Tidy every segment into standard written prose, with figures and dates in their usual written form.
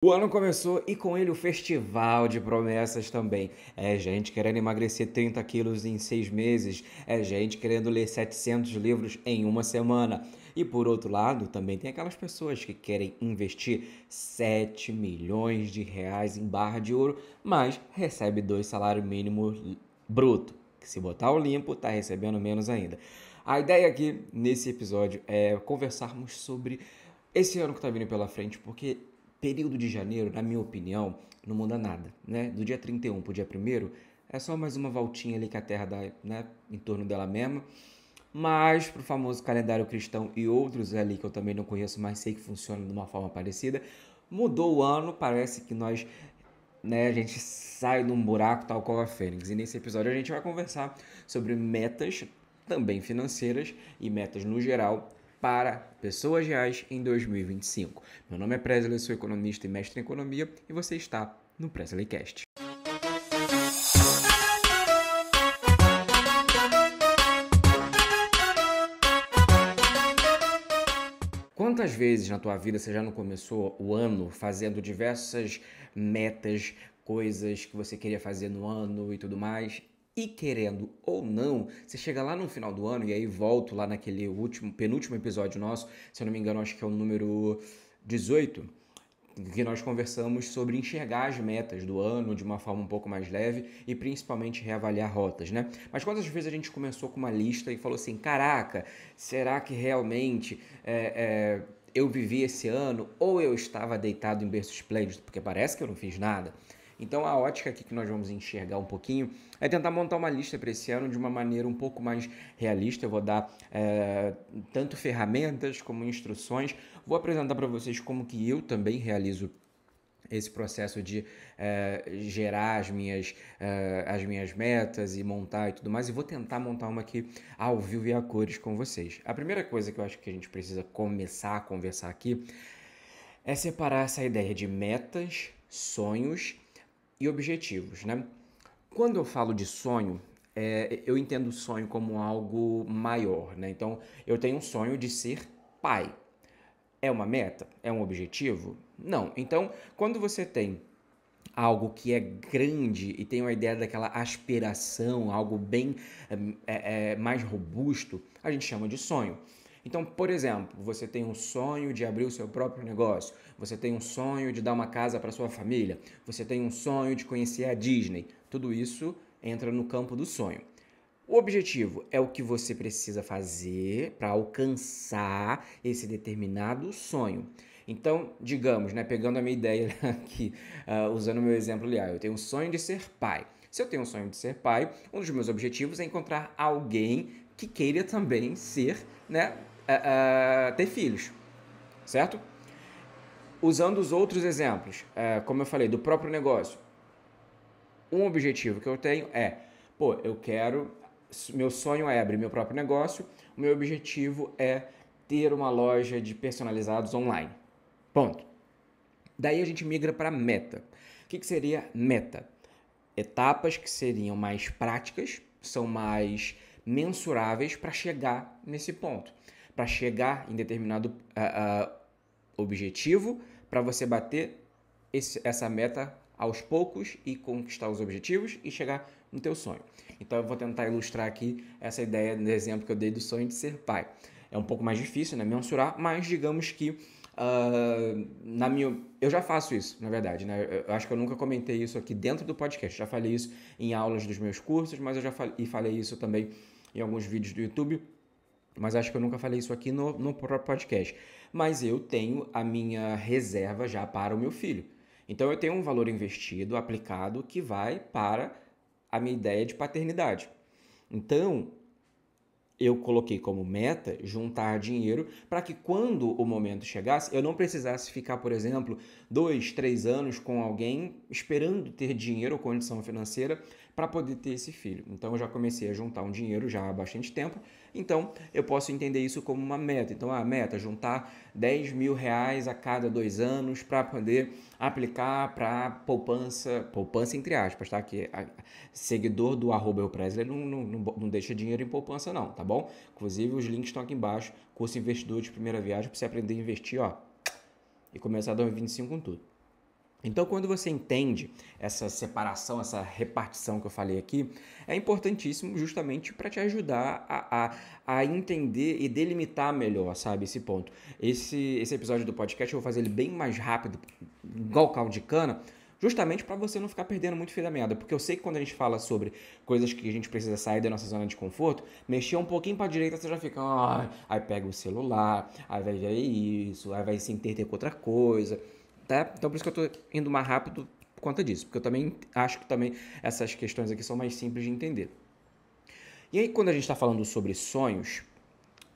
O ano começou e com ele o festival de promessas também. É gente querendo emagrecer 30 quilos em 6 meses. É gente querendo ler 700 livros em uma semana. E por outro lado, também tem aquelas pessoas que querem investir 7 milhões de reais em barra de ouro, mas recebe 2 salários mínimos bruto. Que se botar o limpo, tá recebendo menos ainda. A ideia aqui nesse episódio é conversarmos sobre esse ano que tá vindo pela frente, porque período de janeiro, na minha opinião, não muda nada, né? Do dia 31 pro dia 1º, é só mais uma voltinha ali que a Terra dá, né, em torno dela mesma. Mas pro famoso calendário cristão e outros ali que eu também não conheço, mas sei que funcionam de uma forma parecida, mudou o ano, parece que nós, né, a gente sai de um buraco tal qual a Fênix. E nesse episódio a gente vai conversar sobre metas, também financeiras e metas no geral, para pessoas reais em 2025. Meu nome é Presley, sou economista e mestre em economia e você está no PresleyCast. Quantas vezes na tua vida você já não começou o ano fazendo diversas metas, coisas que você queria fazer no ano e tudo mais? E querendo ou não, você chega lá no final do ano e aí volto lá naquele penúltimo episódio nosso, se eu não me engano, acho que é o número 18, que nós conversamos sobre enxergar as metas do ano de uma forma um pouco mais leve e principalmente reavaliar rotas, né? Mas quantas vezes a gente começou com uma lista e falou assim, caraca, será que realmente eu vivi esse ano ou eu estava deitado em berço esplêndido? Porque parece que eu não fiz nada. Então a ótica aqui que nós vamos enxergar um pouquinho é tentar montar uma lista para esse ano de uma maneira um pouco mais realista. Eu vou dar tanto ferramentas como instruções. Vou apresentar para vocês como que eu também realizo esse processo de gerar as minhas metas e montar e tudo mais. E vou tentar montar uma aqui ao vivo e a cores com vocês. A primeira coisa que eu acho que a gente precisa começar a conversar aqui é separar essa ideia de metas, sonhos e objetivos, né? Quando eu falo de sonho, eu entendo o sonho como algo maior, né? Então, eu tenho um sonho de ser pai. É uma meta? É um objetivo? Não. Então, quando você tem algo que é grande e tem uma ideia daquela aspiração, algo bem mais robusto, a gente chama de sonho. Então, por exemplo, você tem um sonho de abrir o seu próprio negócio, você tem um sonho de dar uma casa para sua família, você tem um sonho de conhecer a Disney. Tudo isso entra no campo do sonho. O objetivo é o que você precisa fazer para alcançar esse determinado sonho. Então, digamos, né, pegando a minha ideia aqui, usando o meu exemplo ali, eu tenho um sonho de ser pai. Se eu tenho um sonho de ser pai, um dos meus objetivos é encontrar alguém que queira também ser, né, ter filhos, certo? Usando os outros exemplos, como eu falei, do próprio negócio, um objetivo que eu tenho meu sonho é abrir meu próprio negócio, o meu objetivo é ter uma loja de personalizados online. Ponto. Daí a gente migra para meta. O que seria meta? Etapas que seriam mais práticas, são mais mensuráveis para chegar nesse ponto. Para chegar em determinado objetivo, para você bater essa meta aos poucos e conquistar os objetivos e chegar no teu sonho. Então eu vou tentar ilustrar aqui essa ideia no exemplo que eu dei do sonho de ser pai. É um pouco mais difícil, né, mensurar, mas digamos que eu já faço isso, na verdade, né? Eu acho que eu nunca comentei isso aqui dentro do podcast. Já falei isso em aulas dos meus cursos, mas eu já falei isso também em alguns vídeos do YouTube. Mas acho que eu nunca falei isso aqui no próprio podcast. Mas eu tenho a minha reserva já para o meu filho. Então eu tenho um valor investido, aplicado, que vai para a minha ideia de paternidade. Então, eu coloquei como meta juntar dinheiro para que quando o momento chegasse, eu não precisasse ficar, por exemplo, 2, 3 anos com alguém esperando ter dinheiro ou condição financeira para poder ter esse filho. Então eu já comecei a juntar um dinheiro já há bastante tempo, então eu posso entender isso como uma meta. Então a meta é juntar 10 mil reais a cada 2 anos para poder aplicar para poupança entre aspas, tá? Que seguidor do @eupresley não deixa dinheiro em poupança não, tá bom? Inclusive os links estão aqui embaixo, curso investidor de primeira viagem para você aprender a investir, ó, e começar 2025 com tudo. Então, quando você entende essa separação, essa repartição que eu falei aqui, é importantíssimo justamente para te ajudar a entender e delimitar melhor, sabe, esse ponto. Esse episódio do podcast eu vou fazer ele bem mais rápido, igual caldo de cana, justamente para você não ficar perdendo muito fio da meada, porque eu sei que quando a gente fala sobre coisas que a gente precisa sair da nossa zona de conforto, mexer um pouquinho para direita você já fica, aí pega o celular, aí vai ver isso, aí vai se entreter com outra coisa, tá? Então por isso que eu tô indo mais rápido por conta disso, porque eu também acho que também essas questões aqui são mais simples de entender. E aí quando a gente está falando sobre sonhos,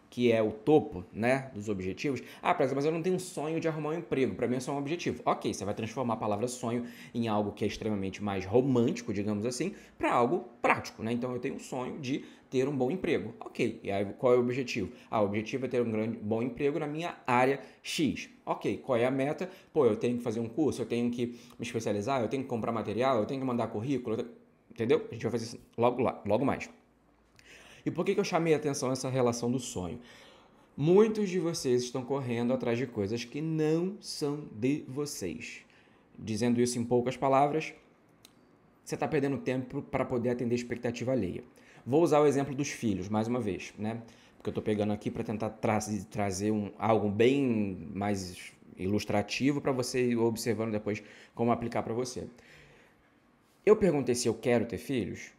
que é o topo, né, dos objetivos. Ah, mas eu não tenho um sonho de arrumar um emprego, para mim é só um objetivo. Ok, você vai transformar a palavra sonho em algo que é extremamente mais romântico, digamos assim, para algo prático, né? Então eu tenho um sonho de ter um bom emprego. Ok, e aí qual é o objetivo? Ah, o objetivo é ter um bom emprego na minha área X. Ok, qual é a meta? Pô, eu tenho que fazer um curso, eu tenho que me especializar, eu tenho que comprar material, eu tenho que mandar currículo, entendeu? A gente vai fazer isso logo mais. E por que eu chamei a atenção essa relação do sonho? Muitos de vocês estão correndo atrás de coisas que não são de vocês. Dizendo isso em poucas palavras, você está perdendo tempo para poder atender a expectativa alheia. Vou usar o exemplo dos filhos, mais uma vez, né? Porque eu estou pegando aqui para tentar trazer algo bem mais ilustrativo para você ir observando depois como aplicar para você. Eu perguntei se eu quero ter filhos.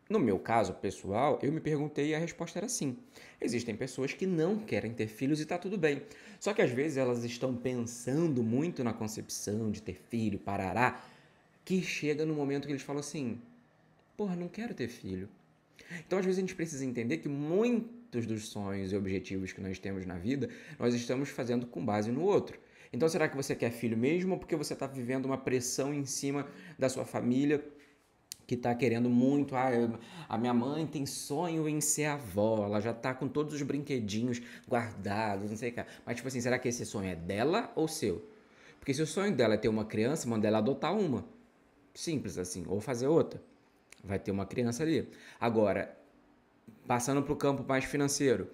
No meu caso pessoal, eu me perguntei e a resposta era sim. Existem pessoas que não querem ter filhos e está tudo bem. Só que às vezes elas estão pensando muito na concepção de ter filho, parará, que chega no momento que eles falam assim: porra, não quero ter filho. Então às vezes a gente precisa entender que muitos dos sonhos e objetivos que nós temos na vida, nós estamos fazendo com base no outro. Então será que você quer filho mesmo ou porque você está vivendo uma pressão em cima da sua família que está querendo muito, a minha mãe tem sonho em ser avó, ela já está com todos os brinquedinhos guardados, não sei o que. Mas tipo assim, será que esse sonho é dela ou seu? Porque se o sonho dela é ter uma criança, manda ela adotar uma. Simples assim, ou fazer outra. Vai ter uma criança ali. Agora, passando para o campo mais financeiro.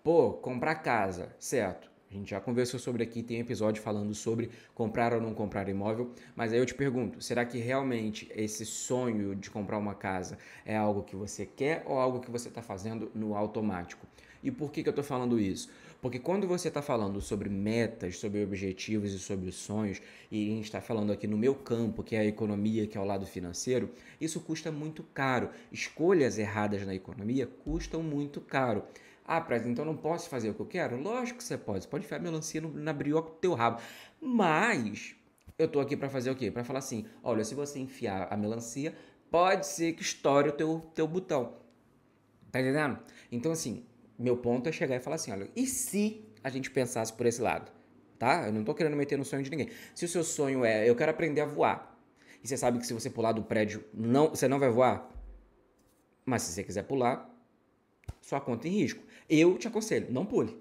Pô, comprar casa, certo. A gente já conversou sobre aqui, tem episódio falando sobre comprar ou não comprar imóvel, mas aí eu te pergunto, será que realmente esse sonho de comprar uma casa é algo que você quer ou algo que você está fazendo no automático? E por que eu estou falando isso? Porque quando você está falando sobre metas, sobre objetivos e sobre sonhos, e a gente está falando aqui no meu campo, que é a economia, que é o lado financeiro, isso custa muito caro. Escolhas erradas na economia custam muito caro. Ah, Prez, então não posso fazer o que eu quero? Lógico que você pode. Você pode enfiar melancia na brioca do teu rabo. Mas eu tô aqui para fazer o quê? Para falar assim, olha, se você enfiar a melancia, pode ser que estoure o teu botão. Tá entendendo? Então, assim, meu ponto é chegar e falar assim, olha, e se a gente pensasse por esse lado? Tá? Eu não tô querendo meter no sonho de ninguém. Se o seu sonho é, eu quero aprender a voar, e você sabe que se você pular do prédio, você não vai voar, mas se você quiser pular, sua conta em risco. Eu te aconselho, não pule.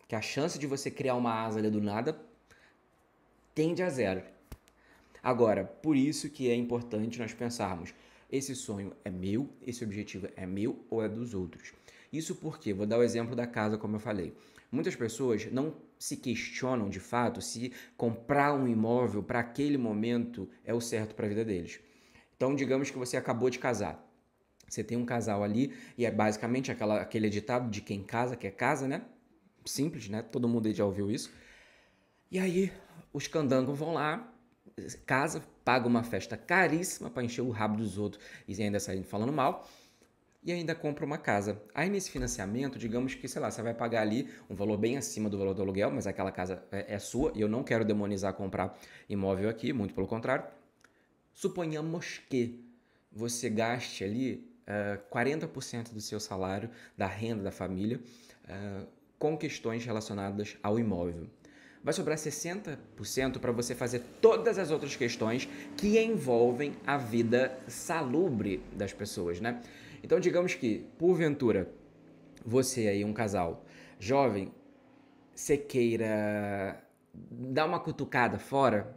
Que a chance de você criar uma asa ali do nada tende a zero. Agora, por isso que é importante nós pensarmos, esse sonho é meu, esse objetivo é meu ou é dos outros? Isso porque, vou dar o exemplo da casa, como eu falei. Muitas pessoas não se questionam de fato se comprar um imóvel para aquele momento é o certo para a vida deles. Então, digamos que você acabou de casar. Você tem um casal ali e é basicamente aquele ditado de quem casa, quer casa, né? Simples, né? Todo mundo aí já ouviu isso. E aí, os candangos vão lá, casa, paga uma festa caríssima para encher o rabo dos outros e ainda sair falando mal, e ainda compra uma casa. Aí nesse financiamento, digamos que, sei lá, você vai pagar ali um valor bem acima do valor do aluguel, mas aquela casa é sua, e eu não quero demonizar comprar imóvel aqui, muito pelo contrário. Suponhamos que você gaste ali 40% do seu salário, da renda da família, com questões relacionadas ao imóvel. Vai sobrar 60% para você fazer todas as outras questões que envolvem a vida salubre das pessoas, né? Então, digamos que, porventura, você aí, um casal jovem, você queira dar uma cutucada fora,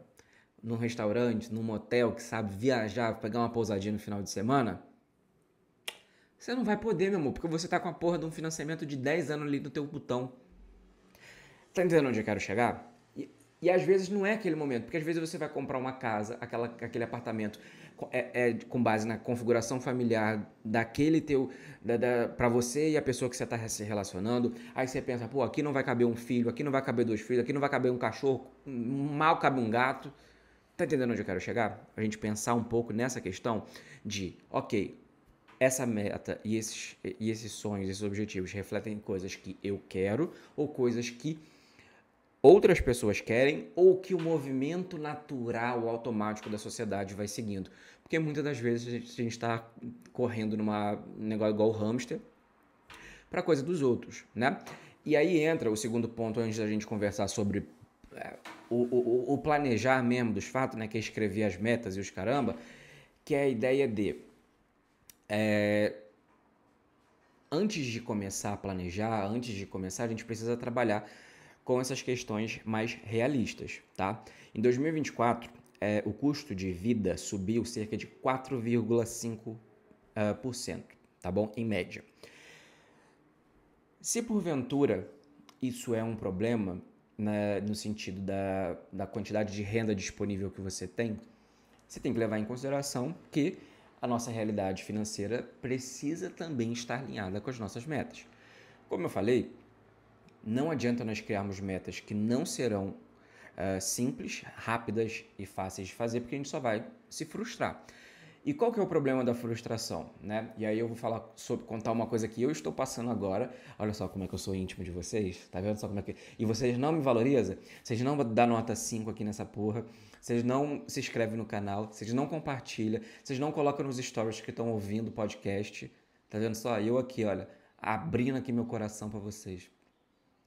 num restaurante, num motel, que sabe, viajar, pegar uma pousadinha no final de semana, você não vai poder, meu amor, porque você tá com a porra de um financiamento de 10 anos ali no teu botão. Tá entendendo onde eu quero chegar? E às vezes não é aquele momento, porque às vezes você vai comprar uma casa, aquele apartamento com base na configuração familiar daquele teu, para você e a pessoa que você está se relacionando. Aí você pensa, pô, aqui não vai caber um filho, aqui não vai caber dois filhos, aqui não vai caber um cachorro, mal cabe um gato. Tá entendendo onde eu quero chegar? A gente pensar um pouco nessa questão de, ok, essa meta e esses sonhos, esses objetivos refletem coisas que eu quero ou coisas que outras pessoas querem ou que o movimento natural, automático da sociedade vai seguindo. Porque muitas das vezes a gente está correndo num negócio igual o hamster para coisa dos outros, né? E aí entra o segundo ponto antes da gente conversar sobre o planejar mesmo dos fatos, né? Que é escrever as metas e os caramba, que é a ideia de antes de começar a planejar, antes de começar, a gente precisa trabalhar com essas questões mais realistas, tá? Em 2024, o custo de vida subiu cerca de 4,5%, tá bom? Em média. Se porventura isso é um problema, né, no sentido da quantidade de renda disponível que você tem que levar em consideração que a nossa realidade financeira precisa também estar alinhada com as nossas metas. Como eu falei, não adianta nós criarmos metas que não serão simples, rápidas e fáceis de fazer, porque a gente só vai se frustrar. E qual que é o problema da frustração, né? E aí eu vou contar uma coisa que eu estou passando agora. Olha só como é que eu sou íntimo de vocês, tá vendo só como é que... E vocês não me valorizam, vocês não dão nota 5 aqui nessa porra, vocês não se inscrevem no canal, vocês não compartilham, vocês não colocam nos stories que estão ouvindo o podcast, tá vendo só? Eu aqui, olha, abrindo aqui meu coração pra vocês.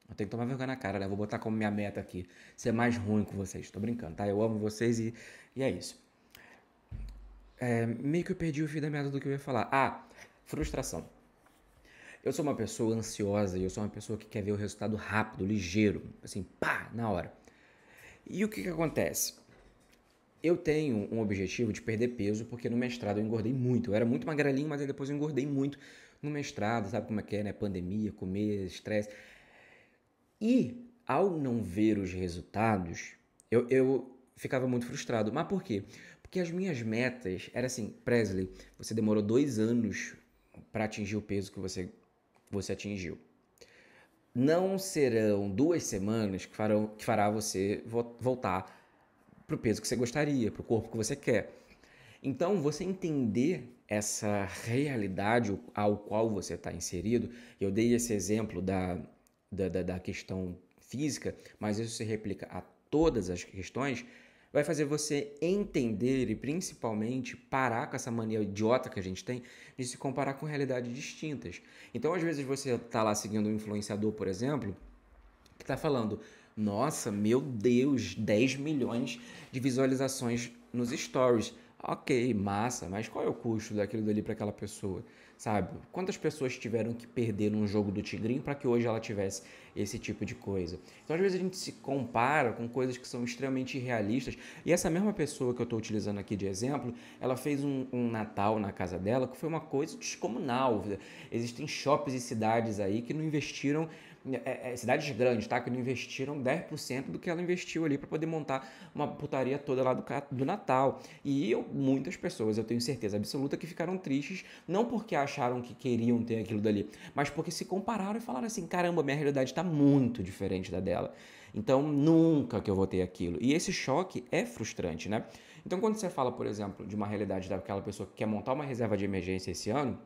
Eu tenho que tomar vergonha na cara, né? Vou botar como minha meta aqui, ser mais ruim com vocês. Tô brincando, tá? Eu amo vocês e é isso. Meio que eu perdi o fio da meada do que eu ia falar. Frustração. Eu sou uma pessoa ansiosa e eu sou uma pessoa que quer ver o resultado rápido, ligeiro, assim, pá, na hora. E o que acontece? Eu tenho um objetivo de perder peso porque no mestrado eu engordei muito. Eu era muito magrelinho, mas aí depois eu engordei muito no mestrado, sabe como é que é, né? Pandemia, comer, estresse. E ao não ver os resultados, eu ficava muito frustrado. Mas por quê? Porque as minhas metas eram assim, Presley, você demorou 2 anos para atingir o peso que você atingiu. Não serão 2 semanas que fará você voltar para o peso que você gostaria, para o corpo que você quer. Então, você entender essa realidade ao qual você está inserido, eu dei esse exemplo da questão física, mas isso se replica a todas as questões, vai fazer você entender e principalmente parar com essa mania idiota que a gente tem de se comparar com realidades distintas. Então, às vezes você está lá seguindo um influenciador, por exemplo, que está falando, nossa, meu Deus, 10 milhões de visualizações nos stories. Ok, massa, mas qual é o custo daquilo dali para aquela pessoa? Sabe? Quantas pessoas tiveram que perder num jogo do Tigrinho para que hoje ela tivesse esse tipo de coisa? Então, às vezes, a gente se compara com coisas que são extremamente irrealistas. E essa mesma pessoa que eu estou utilizando aqui de exemplo, ela fez um Natal na casa dela que foi uma coisa descomunal. Existem shoppings e cidades aí que não investiram cidades grandes, tá? Que não investiram 10% do que ela investiu ali para poder montar uma putaria toda lá do Natal. E muitas pessoas, eu tenho certeza absoluta, que ficaram tristes, não porque acharam que queriam ter aquilo dali, mas porque se compararam e falaram assim, caramba, minha realidade está muito diferente da dela. Então, nunca que eu vou ter aquilo. E esse choque é frustrante, né? Então, quando você fala, por exemplo, de uma realidade daquela pessoa que quer montar uma reserva de emergência esse ano,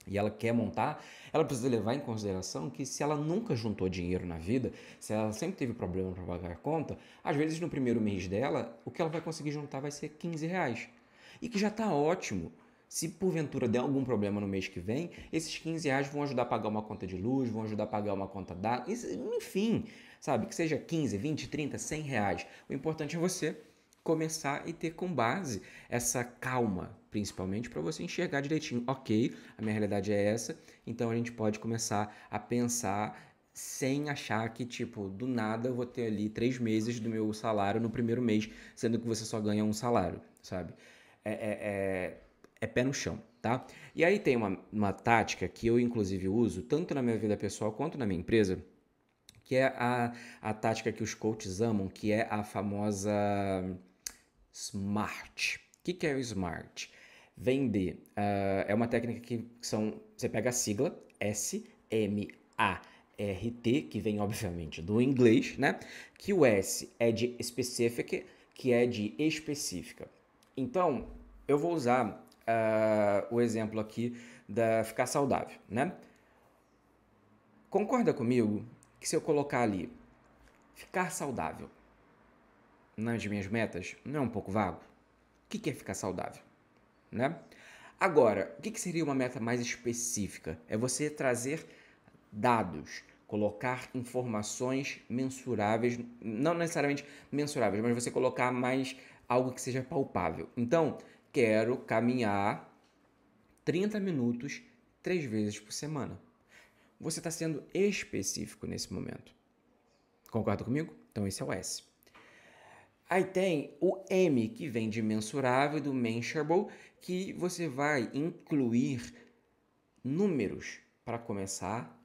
e ela quer montar, ela precisa levar em consideração que se ela nunca juntou dinheiro na vida, se ela sempre teve problema para pagar a conta, às vezes no primeiro mês dela, o que ela vai conseguir juntar vai ser R$ 15. E que já está ótimo. Se porventura der algum problema no mês que vem, esses R$ 15 vão ajudar a pagar uma conta de luz, vão ajudar a pagar uma conta d'água, enfim, sabe? Que seja 15, 20, 30, R$ 100. O importante é você começar e ter com base essa calma, principalmente para você enxergar direitinho, ok, a minha realidade é essa, então a gente pode começar a pensar sem achar que, tipo, do nada eu vou ter ali 3 meses do meu salário no primeiro mês, sendo que você só ganha um salário, sabe? É pé no chão, tá? E aí tem uma tática que eu, inclusive, uso tanto na minha vida pessoal quanto na minha empresa, que é a tática que os coaches amam, que é a famosa SMART. O que é o SMART? Vem de... é uma técnica que você pega a sigla S-M-A-R-T, que vem, obviamente, do inglês, né? Que o S é de specific, que é de específica. Então, eu vou usar o exemplo aqui da ficar saudável, né? Concorda comigo que se eu colocar ali ficar saudável nas minhas metas, não é um pouco vago? O que é ficar saudável, né? Agora, o que seria uma meta mais específica? É você trazer dados, colocar informações mensuráveis, não necessariamente mensuráveis, mas você colocar mais algo que seja palpável. Então, quero caminhar 30 minutos 3 vezes por semana. Você está sendo específico nesse momento. Concorda comigo? Então esse é o S. Aí tem o M, que vem de mensurável, do measurable, que você vai incluir números para começar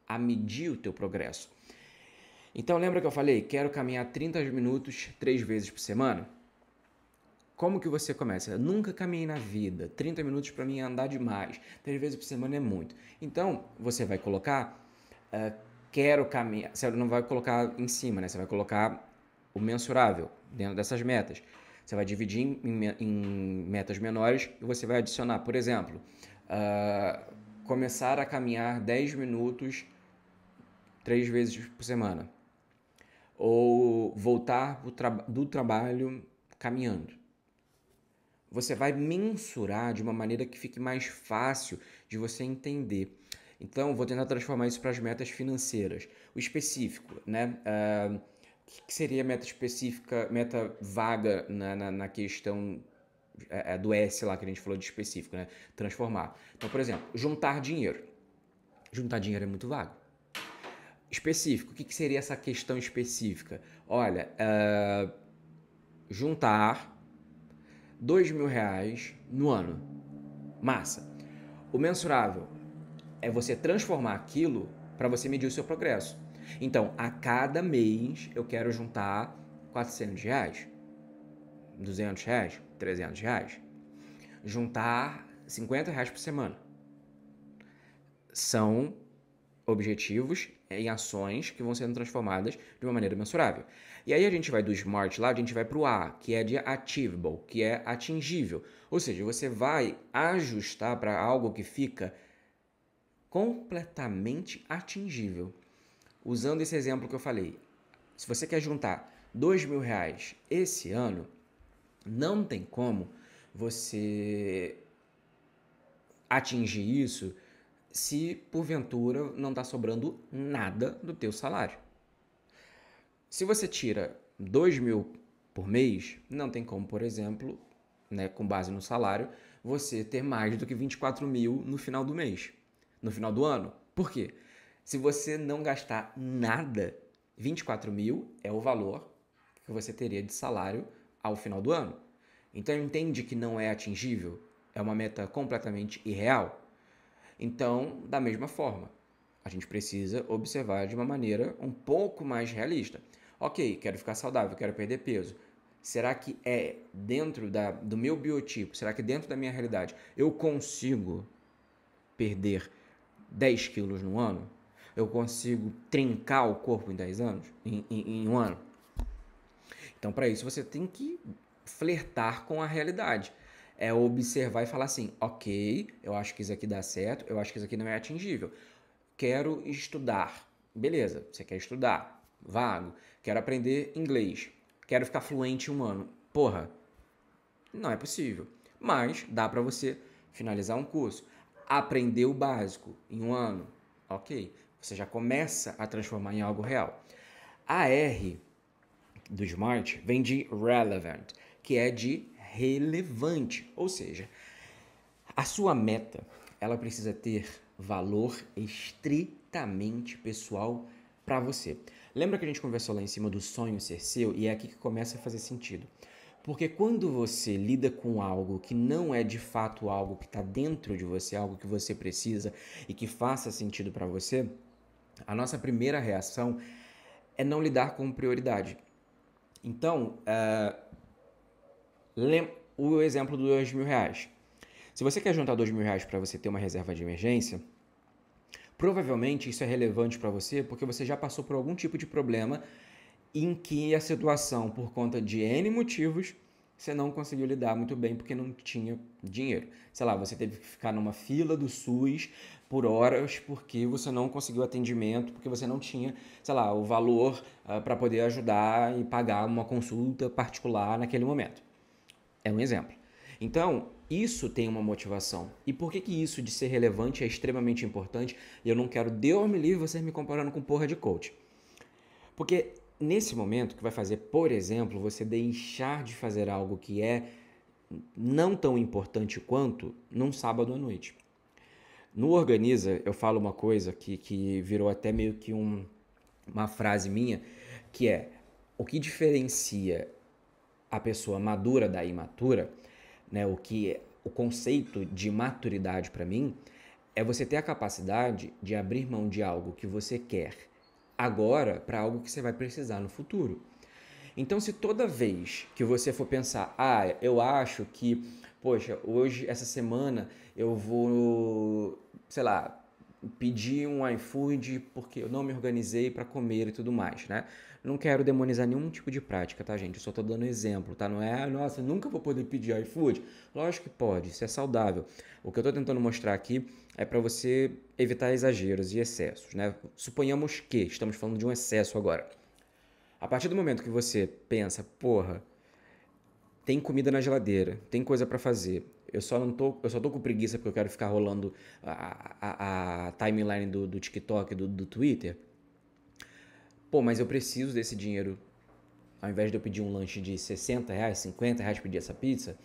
a medir o teu progresso. Então lembra que eu falei, quero caminhar 30 minutos 3 vezes por semana? Como que você começa? Eu nunca caminhei na vida, 30 minutos para mim é andar demais, 3 vezes por semana é muito. Então você vai colocar, quero caminhar, você não vai colocar em cima, né? Você vai colocar o mensurável dentro dessas metas. Você vai dividir em metas menores e você vai adicionar, por exemplo, começar a caminhar 10 minutos 3 vezes por semana. Ou voltar do trabalho caminhando. Você vai mensurar de uma maneira que fique mais fácil de você entender. Então, vou tentar transformar isso para as metas financeiras. O específico, né? O que seria meta específica, meta vaga na questão do S lá que a gente falou de específico, né? Transformar. Então, por exemplo, juntar dinheiro. Juntar dinheiro é muito vago. Específico, o que seria essa questão específica? Olha, juntar R$2.000 no ano. Massa. O mensurável é você transformar aquilo para você medir o seu progresso. Então, a cada mês eu quero juntar R$400, R$200, R$300. Juntar R$50 por semana. São objetivos em ações que vão sendo transformadas de uma maneira mensurável. E aí a gente vai do SMART lá, a gente vai para o A, que é de achievable, que é atingível. Ou seja, você vai ajustar para algo que fica completamente atingível. Usando esse exemplo que eu falei, se você quer juntar R$2.000 esse ano, não tem como você atingir isso se porventura não está sobrando nada do teu salário. Se você tira 2.000 por mês, não tem como, por exemplo, né, com base no salário, você ter mais do que 24.000 no final do mês, no final do ano. Por quê? Se você não gastar nada, 24.000 é o valor que você teria de salário ao final do ano. Então entende que não é atingível, é uma meta completamente irreal. Então, da mesma forma, a gente precisa observar de uma maneira um pouco mais realista. Ok, quero ficar saudável, quero perder peso. Será que é dentro do meu biotipo, será que dentro da minha realidade eu consigo perder 10 quilos no ano? Eu consigo trincar o corpo em 10 anos? Em um ano? Então, para isso, você tem que flertar com a realidade. É observar e falar assim, ok, eu acho que isso aqui dá certo, eu acho que isso aqui não é atingível. Quero estudar. Beleza, você quer estudar. Vago. Quero aprender inglês. Quero ficar fluente em um ano. Porra, não é possível. Mas dá para você finalizar um curso. Aprender o básico em um ano. Ok, você já começa a transformar em algo real. A R do SMART vem de relevant, que é de relevante. Ou seja, a sua meta, ela precisa ter valor estritamente pessoal para você. Lembra que a gente conversou lá em cima do sonho ser seu? E é aqui que começa a fazer sentido. Porque quando você lida com algo que não é de fato algo que está dentro de você, algo que você precisa e que faça sentido para você, a nossa primeira reação é não lidar com prioridade. Então, o exemplo dos R$ 2.000. Se você quer juntar R$ 2.000 para você ter uma reserva de emergência, provavelmente isso é relevante para você porque você já passou por algum tipo de problema em que a situação, por conta de N motivos, você não conseguiu lidar muito bem porque não tinha dinheiro. Sei lá, você teve que ficar numa fila do SUS por horas porque você não conseguiu atendimento, porque você não tinha, sei lá, o valor para poder ajudar e pagar uma consulta particular naquele momento. É um exemplo. Então, isso tem uma motivação. E por que que isso de ser relevante é extremamente importante? E eu não quero, Deus me livre, vocês me comparando com porra de coach. Porque nesse momento que vai fazer, por exemplo, você deixar de fazer algo que é não tão importante quanto num sábado à noite. No Organiza, eu falo uma coisa que virou até meio que uma frase minha, que é: o que diferencia a pessoa madura da imatura, né? O conceito de maturidade para mim é você ter a capacidade de abrir mão de algo que você quer agora para algo que você vai precisar no futuro. Então, se toda vez que você for pensar, eu acho que, poxa, hoje, essa semana, eu vou, sei lá, pedir um iFood porque eu não me organizei para comer e tudo mais, né? Não quero demonizar nenhum tipo de prática, tá, gente? Eu só tô dando exemplo, tá? Não é, nossa, nunca vou poder pedir iFood. Lógico que pode, isso é saudável. O que eu tô tentando mostrar aqui é para você evitar exageros e excessos, né? Suponhamos que estamos falando de um excesso agora. A partir do momento que você pensa, porra, tem comida na geladeira, tem coisa pra fazer. Eu só tô com preguiça porque eu quero ficar rolando a timeline do TikTok, do Twitter. Pô, mas eu preciso desse dinheiro. Ao invés de eu pedir um lanche de R$ 60, R$ 50, pedir essa pizza,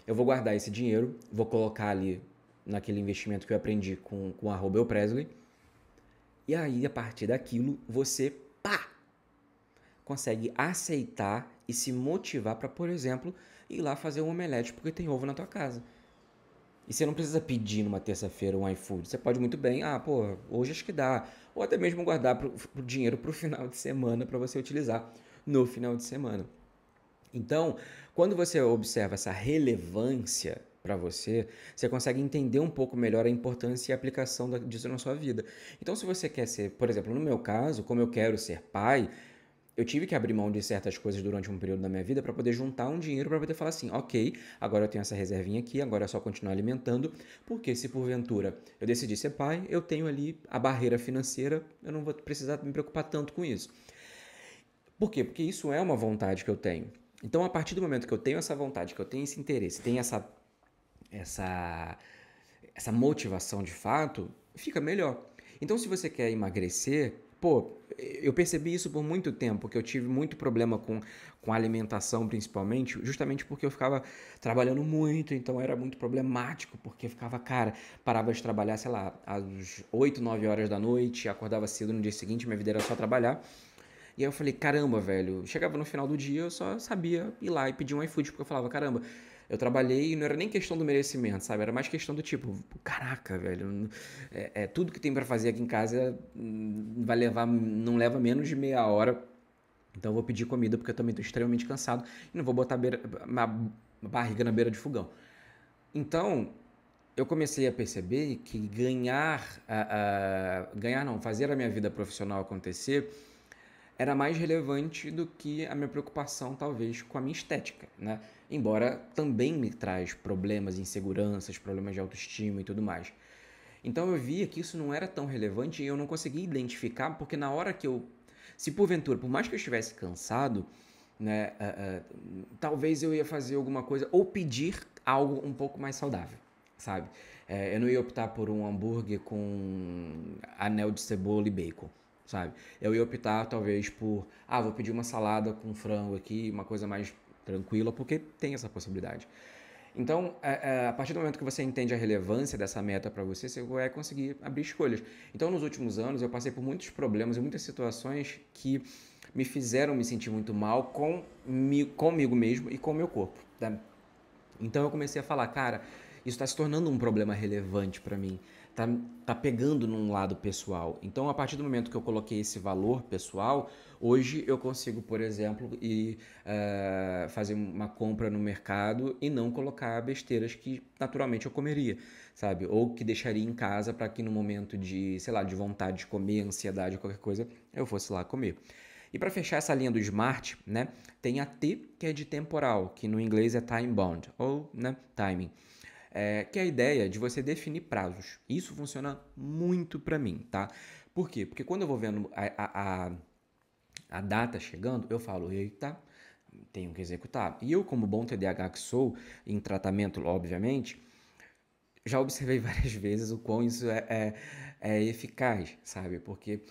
eu vou guardar esse dinheiro, vou colocar ali naquele investimento que eu aprendi com a Presley. E aí, a partir daquilo, você, pá, consegue aceitar e se motivar para, por exemplo, ir lá fazer um omelete porque tem ovo na tua casa. E você não precisa pedir numa terça-feira um iFood. Você pode muito bem, pô, hoje acho que dá. Ou até mesmo guardar pro dinheiro pro final de semana para você utilizar no final de semana. Então, quando você observa essa relevância para você, você consegue entender um pouco melhor a importância e a aplicação disso na sua vida. Então, se você quer ser, por exemplo, no meu caso, como eu quero ser pai, eu tive que abrir mão de certas coisas durante um período da minha vida para poder juntar um dinheiro para poder falar assim, ok, agora eu tenho essa reservinha aqui, agora é só continuar alimentando, porque se porventura eu decidir ser pai, eu tenho ali a barreira financeira, eu não vou precisar me preocupar tanto com isso. Por quê? Porque isso é uma vontade que eu tenho. Então, a partir do momento que eu tenho essa vontade, que eu tenho esse interesse, tenho essa, essa motivação de fato, fica melhor. Então, se você quer emagrecer, pô, eu percebi isso por muito tempo, que eu tive muito problema com alimentação, principalmente, justamente porque eu ficava trabalhando muito, então era muito problemático, porque eu ficava, cara, parava de trabalhar, sei lá, às 8, 9 horas da noite, acordava cedo no dia seguinte, minha vida era só trabalhar. E aí eu falei, caramba, velho. Chegava no final do dia, eu só sabia ir lá e pedir um iFood, porque eu falava, caramba, eu trabalhei e não era nem questão do merecimento, sabe? Era mais questão do tipo, caraca, velho, tudo que tem pra fazer aqui em casa não leva menos de meia hora. Então eu vou pedir comida porque eu também tô extremamente cansado e não vou botar a barriga na beira de fogão. Então, eu comecei a perceber que ganhar não, fazer a minha vida profissional acontecer era mais relevante do que a minha preocupação, talvez, com a minha estética, né? Embora também me traz problemas, inseguranças, problemas de autoestima e tudo mais. Então eu via que isso não era tão relevante e eu não conseguia identificar, porque na hora que eu... Se porventura, por mais que eu estivesse cansado, né, talvez eu ia fazer alguma coisa ou pedir algo um pouco mais saudável, sabe? Eu não ia optar por um hambúrguer com anel de cebola e bacon, sabe? Eu ia optar talvez por, vou pedir uma salada com frango aqui, uma coisa mais tranquila, porque tem essa possibilidade. Então, a partir do momento que você entende a relevância dessa meta para você, você vai conseguir abrir escolhas. Então, nos últimos anos, eu passei por muitos problemas e muitas situações que me fizeram me sentir muito mal comigo mesmo e com o meu corpo. Tá? Então, eu comecei a falar, cara, isso está se tornando um problema relevante para mim. tá, tá pegando num lado pessoal. Então, a partir do momento que eu coloquei esse valor pessoal, hoje eu consigo, por exemplo, fazer uma compra no mercado e não colocar besteiras que naturalmente eu comeria, sabe? Ou que deixaria em casa para que no momento de, sei lá, de vontade de comer, ansiedade, qualquer coisa, eu fosse lá comer. E para fechar essa linha do Smart, né, tem a T, que é de temporal, que no inglês é time bound, ou né, timing. Que é a ideia de você definir prazos. Isso funciona muito para mim, tá? Por quê? Porque quando eu vou vendo a data chegando, eu falo, eita, tenho que executar. E eu, como bom TDAH que sou, em tratamento, obviamente, já observei várias vezes o quão isso é eficaz, sabe? Porque,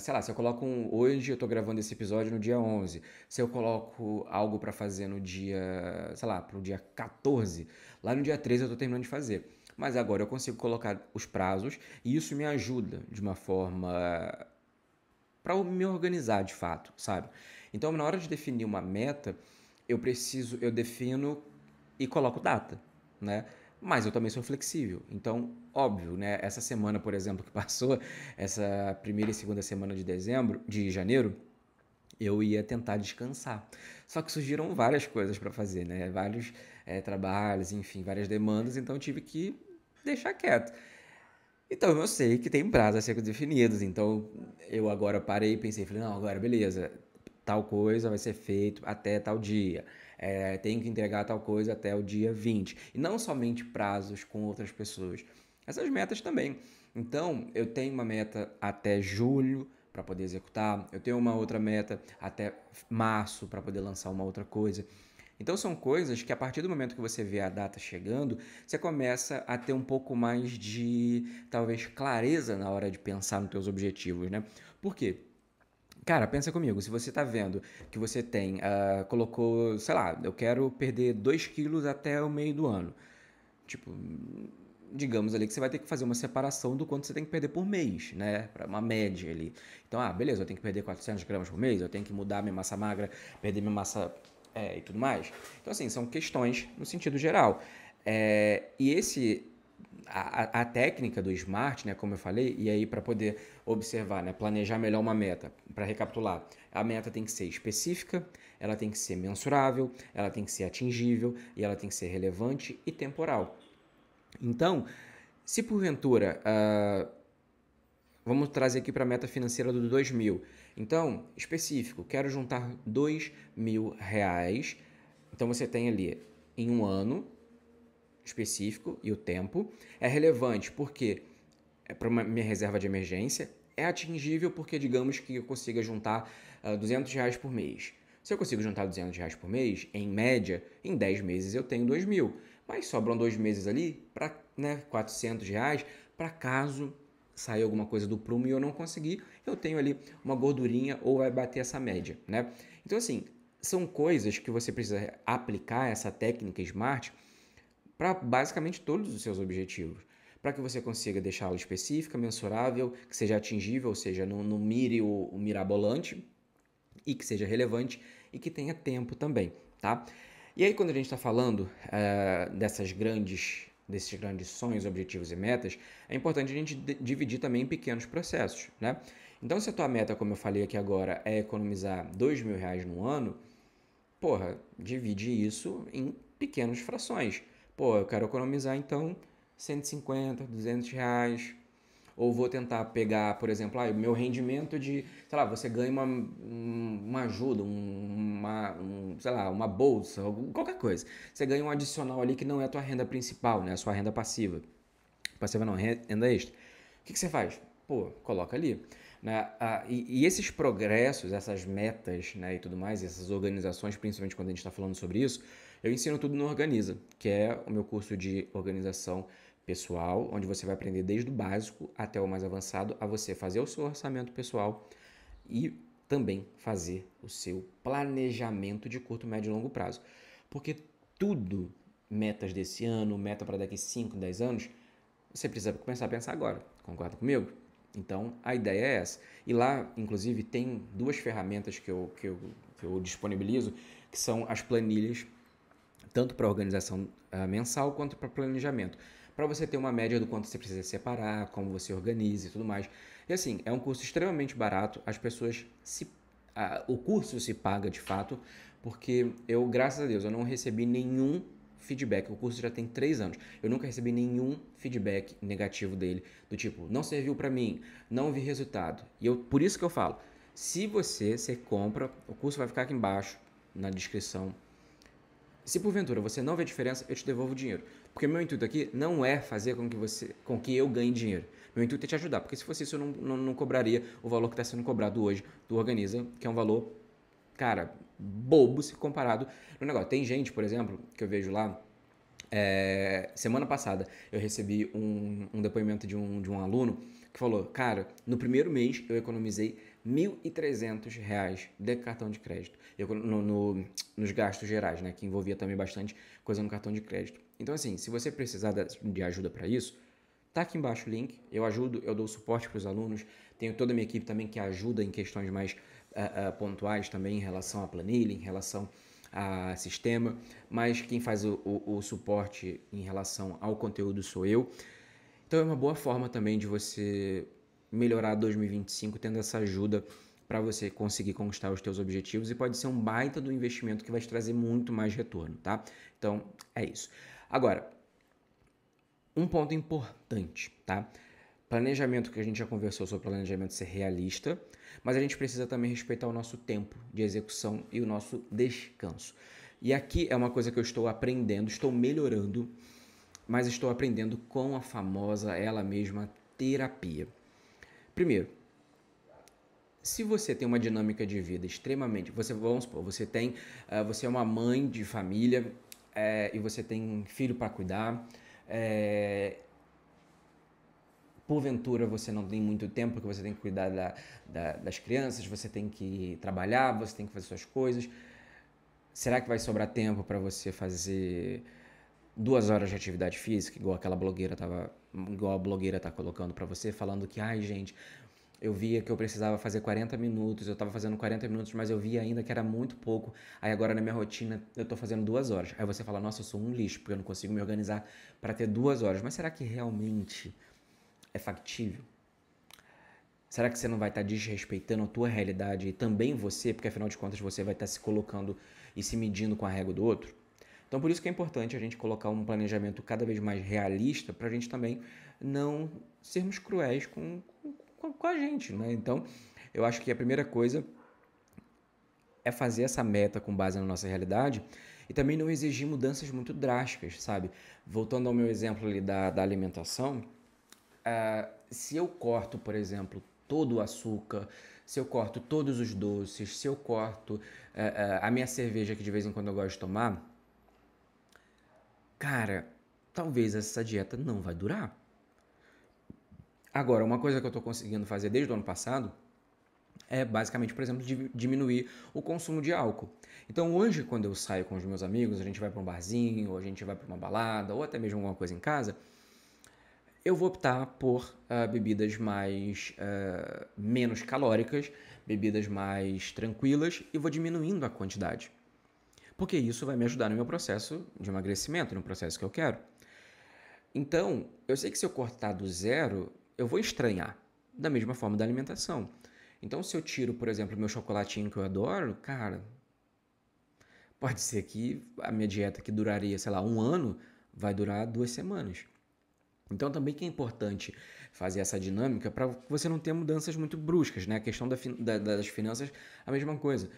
sei lá, se eu coloco hoje eu tô gravando esse episódio no dia 11, se eu coloco algo para fazer no dia, sei lá, pro dia 14, lá no dia 13 eu tô terminando de fazer. Mas agora eu consigo colocar os prazos e isso me ajuda de uma forma para me organizar de fato, sabe? Então, na hora de definir uma meta, eu defino e coloco data, né? Mas eu também sou flexível. Então, óbvio, né? Essa semana, por exemplo, que passou, essa primeira e segunda semana de janeiro, eu ia tentar descansar. Só que surgiram várias coisas para fazer, né? Vários trabalhos, enfim, várias demandas, então eu tive que deixar quieto. Então eu sei que tem prazos a ser definidos, então eu agora parei e pensei, falei, não, agora beleza, tal coisa vai ser feito até tal dia, tenho que entregar tal coisa até o dia 20. E não somente prazos com outras pessoas, essas metas também. Então eu tenho uma meta até julho para poder executar, eu tenho uma outra meta até março para poder lançar uma outra coisa. Então são coisas que a partir do momento que você vê a data chegando, você começa a ter um pouco mais de, talvez, clareza na hora de pensar nos teus objetivos, né? Por quê? Cara, pensa comigo, se você tá vendo que você colocou, sei lá, eu quero perder 2 quilos até o meio do ano. Tipo, digamos ali que você vai ter que fazer uma separação do quanto você tem que perder por mês, né? Para uma média ali. Então, beleza, eu tenho que perder 400 gramas por mês, eu tenho que mudar minha massa magra, perder minha massa e tudo mais. Então, assim, são questões no sentido geral. E a técnica do SMART, né, como eu falei, e aí para poder observar, né, planejar melhor uma meta, para recapitular, a meta tem que ser específica, ela tem que ser mensurável, ela tem que ser atingível e ela tem que ser relevante e temporal. Então, se porventura, vamos trazer aqui para a meta financeira do 2.000. Então, específico, quero juntar 2.000 reais. Então, você tem ali em um ano específico e o tempo. É relevante porque é para minha reserva de emergência. É atingível porque, digamos que eu consiga juntar 200 reais por mês. Se eu consigo juntar 200 reais por mês, em média, em 10 meses eu tenho 2.000. Mas sobram 2 meses ali para 400 reais para caso sair alguma coisa do prumo e eu não conseguir, eu tenho ali uma gordurinha ou vai bater essa média, né? Então, assim, são coisas que você precisa aplicar essa técnica SMART para basicamente todos os seus objetivos, para que você consiga deixá-lo específica, mensurável, que seja atingível, ou seja, não mire o mirabolante, e que seja relevante e que tenha tempo também, tá? E aí quando a gente está falando desses grandes sonhos, objetivos e metas, é importante a gente dividir também em pequenos processos, né? Então se a tua meta, como eu falei aqui agora, é economizar 2.000 reais no ano, porra, divide isso em pequenas frações. Pô, eu quero economizar então 150, 200 reais. Ou vou tentar pegar, por exemplo, o meu rendimento de, sei lá, você ganha uma ajuda, sei lá, uma bolsa, qualquer coisa. Você ganha um adicional ali que não é a tua renda principal, né? A sua renda passiva. Passiva não, renda extra. O que você faz? Pô, coloca ali. Né? E esses progressos, essas metas, né, e tudo mais, essas organizações, principalmente quando a gente está falando sobre isso, eu ensino tudo no Organiza, que é o meu curso de organização pessoal, onde você vai aprender desde o básico até o mais avançado a você fazer o seu orçamento pessoal e também fazer o seu planejamento de curto, médio e longo prazo. Porque tudo, metas desse ano, meta para daqui 5, 10 anos, você precisa começar a pensar agora. Concorda comigo? Então, a ideia é essa. E lá, inclusive, tem duas ferramentas que eu disponibilizo, que são as planilhas, tanto para organização mensal quanto para planejamento. para você ter uma média do quanto você precisa separar, como você organiza e tudo mais. E assim, é um curso extremamente barato, as pessoas o curso se paga de fato, porque eu, graças a Deus, eu não recebi nenhum feedback. O curso já tem 3 anos. Eu nunca recebi nenhum feedback negativo dele, do tipo, não serviu para mim, não vi resultado. E por isso que eu falo, se você compra, o curso vai ficar aqui embaixo na descrição. Se porventura você não vê diferença, eu te devolvo o dinheiro. Porque meu intuito aqui não é fazer com que eu ganhe dinheiro. Meu intuito é te ajudar, porque se fosse isso eu não cobraria o valor que está sendo cobrado hoje do Organiza, que é um valor, cara, bobo se comparado no negócio. Tem gente, por exemplo, que eu vejo lá, semana passada eu recebi um depoimento de um aluno que falou, cara, no primeiro mês eu economizei R$ 1.300 de cartão de crédito, nos gastos gerais, né, que envolvia também bastante coisa no cartão de crédito. Então assim, se você precisar de ajuda para isso, tá aqui embaixo o link, eu ajudo, eu dou suporte para os alunos, tenho toda a minha equipe também que ajuda em questões mais pontuais também em relação à planilha, em relação a sistema, mas quem faz o suporte em relação ao conteúdo sou eu. Então é uma boa forma também de você melhorar 2025 tendo essa ajuda para você conseguir conquistar os teus objetivos, e pode ser um baita do investimento que vai te trazer muito mais retorno, tá? Então é isso. Agora, um ponto importante, tá? Planejamento, que a gente já conversou sobre planejamento ser realista, mas a gente precisa também respeitar o nosso tempo de execução e o nosso descanso. E aqui é uma coisa que eu estou aprendendo, estou melhorando, mas estou aprendendo com a famosa, ela mesma, terapia. Primeiro, se você tem uma dinâmica de vida extremamente... Vamos supor, você é uma mãe de família e você tem filho para cuidar, porventura você não tem muito tempo porque você tem que cuidar das crianças, você tem que trabalhar, você tem que fazer suas coisas. Será que vai sobrar tempo para você fazer 2 horas de atividade física, igual a blogueira tá colocando para você, falando que, ai gente, eu via que eu precisava fazer 40 minutos, eu tava fazendo 40 minutos, mas eu via ainda que era muito pouco, aí agora na minha rotina eu tô fazendo 2 horas. Aí você fala, nossa, eu sou um lixo, porque eu não consigo me organizar para ter 2 horas. Mas será que realmente é factível? Será que você não vai estar desrespeitando a tua realidade e também você, porque afinal de contas você vai estar se colocando e se medindo com a régua do outro? Então por isso que é importante a gente colocar um planejamento cada vez mais realista para a gente também não sermos cruéis com a gente, né? Então eu acho que a primeira coisa é fazer essa meta com base na nossa realidade e também não exigir mudanças muito drásticas, sabe? Voltando ao meu exemplo ali da alimentação, se eu corto, por exemplo, todo o açúcar, se eu corto todos os doces, se eu corto a minha cerveja que de vez em quando eu gosto de tomar, cara, talvez essa dieta não vai durar. Agora, uma coisa que eu estou conseguindo fazer desde o ano passado é basicamente, por exemplo, diminuir o consumo de álcool. Então hoje, quando eu saio com os meus amigos, a gente vai para um barzinho, ou a gente vai para uma balada, ou até mesmo alguma coisa em casa, eu vou optar por bebidas menos calóricas, bebidas mais tranquilas, e vou diminuindo a quantidade. Porque isso vai me ajudar no meu processo de emagrecimento, no processo que eu quero. Então, eu sei que se eu cortar do zero, eu vou estranhar. Da mesma forma da alimentação. Então, se eu tiro, por exemplo, meu chocolatinho que eu adoro, cara, pode ser que a minha dieta que duraria, sei lá, 1 ano, vai durar 2 semanas. Então, também que é importante fazer essa dinâmica para você não ter mudanças muito bruscas, né? A questão das finanças, a mesma coisa.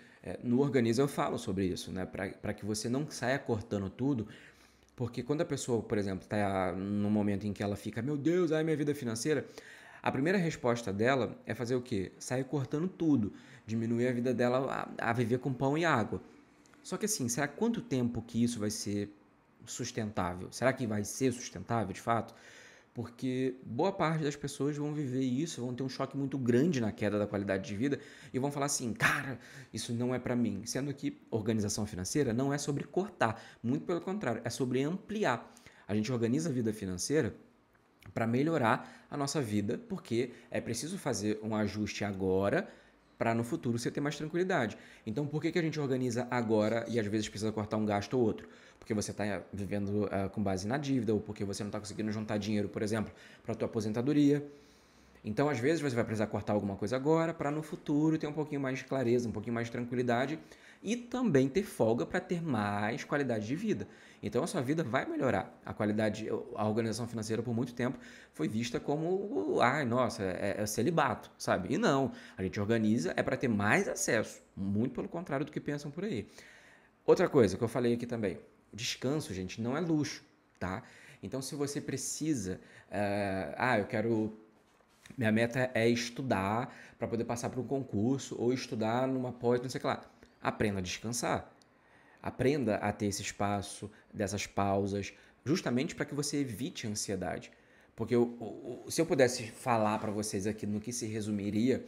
No Organiza eu falo sobre isso, né? Para que você não saia cortando tudo, porque quando a pessoa, por exemplo, está no momento em que ela fica, meu Deus, ai minha vida financeira, a primeira resposta dela é fazer o quê? Sair cortando tudo, diminuir a vida dela a viver com pão e água. Só que assim, será quanto tempo que isso vai ser sustentável? Será que vai ser sustentável de fato? Porque boa parte das pessoas vão viver isso, vão ter um choque muito grande na queda da qualidade de vida e vão falar assim, cara, isso não é para mim. Sendo que organização financeira não é sobre cortar, muito pelo contrário, é sobre ampliar. A gente organiza a vida financeira para melhorar a nossa vida, porque é preciso fazer um ajuste agora para no futuro você ter mais tranquilidade. Então, por que a gente organiza agora e às vezes precisa cortar um gasto ou outro? Porque você está vivendo com base na dívida ou porque você não está conseguindo juntar dinheiro, por exemplo, para a tua aposentadoria. Então, às vezes, você vai precisar cortar alguma coisa agora para no futuro ter um pouquinho mais de clareza, um pouquinho mais de tranquilidade e também ter folga para ter mais qualidade de vida. Então, a sua vida vai melhorar. A qualidade, a organização financeira por muito tempo foi vista como, ai, nossa, é celibato, sabe? E não, a gente organiza é para ter mais acesso, muito pelo contrário do que pensam por aí. Outra coisa que eu falei aqui também, descanso, gente, não é luxo, tá? Então, se você precisa, eu quero minha meta é estudar para poder passar para um concurso ou estudar numa pós, não sei o que lá. Aprenda a descansar. Aprenda a ter esse espaço, dessas pausas, justamente para que você evite a ansiedade. Porque se eu pudesse falar para vocês aqui no que se resumiria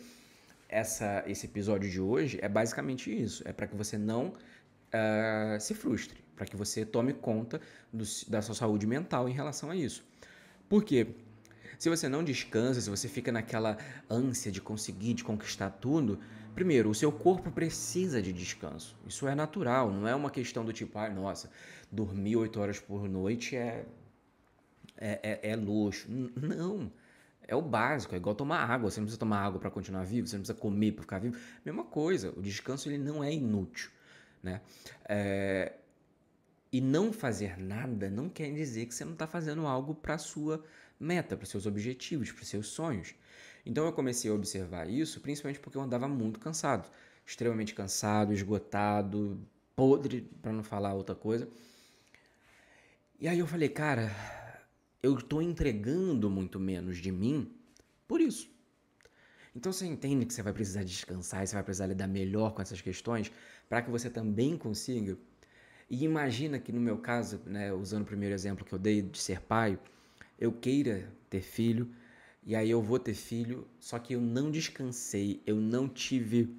esse episódio de hoje, é basicamente isso. É para que você não se frustre, para que você tome conta da sua saúde mental em relação a isso. Por quê? Se você não descansa, se você fica naquela ânsia de conseguir, de conquistar tudo, primeiro, o seu corpo precisa de descanso. Isso é natural, não é uma questão do tipo, nossa, dormir 8 horas por noite é luxo. Não, é o básico, é igual tomar água. Você não precisa tomar água para continuar vivo, você não precisa comer para ficar vivo. Mesma coisa, o descanso ele não é inútil, né? E não fazer nada não quer dizer que você não está fazendo algo para a sua meta, para os seus objetivos, para os seus sonhos. Então eu comecei a observar isso, principalmente porque eu andava muito cansado, extremamente cansado, esgotado, podre, para não falar outra coisa. E aí eu falei, cara, eu estou entregando muito menos de mim por isso. Então você entende que você vai precisar descansar e você vai precisar lidar melhor com essas questões para que você também consiga. E imagina que no meu caso, né, usando o primeiro exemplo que eu dei de ser pai, eu queira ter filho, e aí eu vou ter filho, só que eu não descansei, eu não tive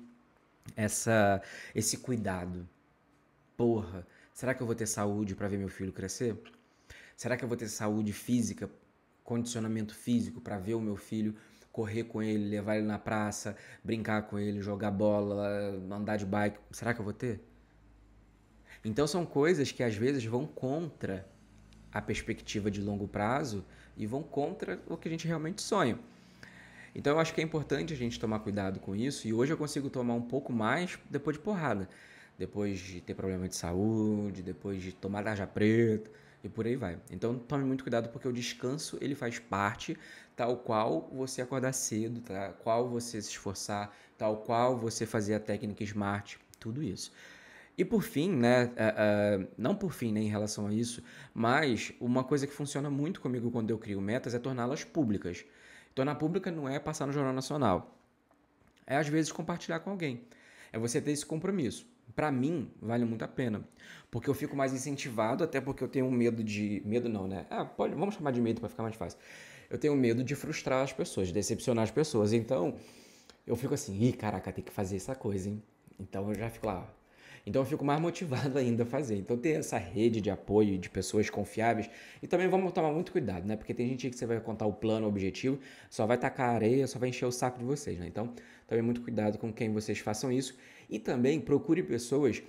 esse cuidado. Porra, será que eu vou ter saúde para ver meu filho crescer? Será que eu vou ter saúde física, condicionamento físico para ver o meu filho correr com ele, levar ele na praça, brincar com ele, jogar bola, andar de bike? Será que eu vou ter? Então são coisas que às vezes vão contra a perspectiva de longo prazo e vão contra o que a gente realmente sonha. Então eu acho que é importante a gente tomar cuidado com isso e hoje eu consigo tomar um pouco mais depois de porrada, depois de ter problema de saúde, depois de tomar tarja preta e por aí vai. Então tome muito cuidado porque o descanso ele faz parte, tal qual você acordar cedo, tal qual você se esforçar, tal qual você fazer a técnica SMART, tudo isso. E por fim, né, não por fim, né, em relação a isso, mas uma coisa que funciona muito comigo quando eu crio metas é torná-las públicas. Tornar pública não é passar no Jornal Nacional, é às vezes compartilhar com alguém, é você ter esse compromisso. Para mim, vale muito a pena, porque eu fico mais incentivado, até porque eu tenho um medo de... Medo não, né? Vamos chamar de medo para ficar mais fácil. Eu tenho medo de frustrar as pessoas, de decepcionar as pessoas, então eu fico assim, caraca, tem que fazer essa coisa, hein? Então eu já fico lá... Então eu fico mais motivado ainda a fazer. Então ter essa rede de apoio de pessoas confiáveis. E também vamos tomar muito cuidado, né? Porque tem gente que você vai contar o plano, o objetivo, só vai tacar areia, só vai encher o saco de vocês, né? Então também muito cuidado com quem vocês façam isso. E também procure pessoas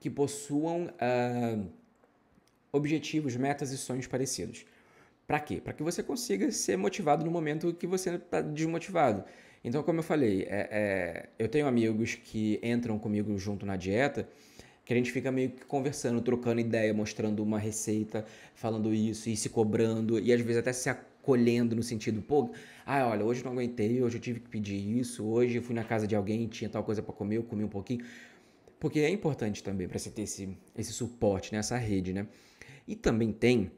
que possuam objetivos, metas e sonhos parecidos. Para quê? Para que você consiga ser motivado no momento que você está desmotivado. Então, como eu falei, eu tenho amigos que entram comigo junto na dieta, que a gente fica meio que conversando, trocando ideia, mostrando uma receita, falando isso e se cobrando, e às vezes até se acolhendo no sentido, olha, hoje não aguentei, hoje eu tive que pedir isso, hoje eu fui na casa de alguém, tinha tal coisa para comer, eu comi um pouquinho. Porque é importante também para você ter esse suporte, né, essa rede, né? E também tem